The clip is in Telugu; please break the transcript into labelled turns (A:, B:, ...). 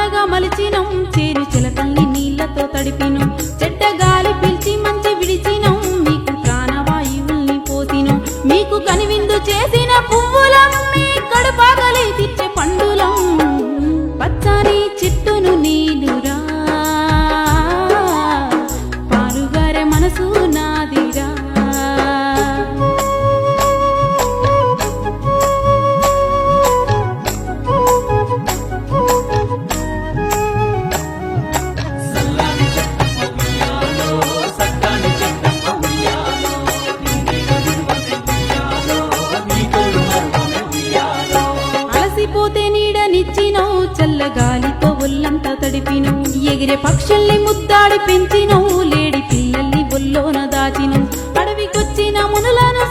A: చల్లగా మలిచినం చేరు చిలకల్ని నీళ్లతో తడిపినం చెడ్డ గాలి పిలిచి మంచి విడిచినం మీకు ప్రాణవాయువుల్ని పోసినం మీకు కనివిందు చేసిన పువ్వులం మీ కడుపాగలి తీర్చే పండులం పచ్చని చెట్టును నీలురా పాలుగారే మనసు నాదిరా అలసిపోతే నీడనిచ్చినో చల్లగాలితో ఒళ్ళంతా తడిపిను ఎగిరే పక్షుల్ని ముద్దాడి పెంచినో లేడి పిల్లల్ని ఒల్లోన దాచిను అడవికొచ్చిన మునులను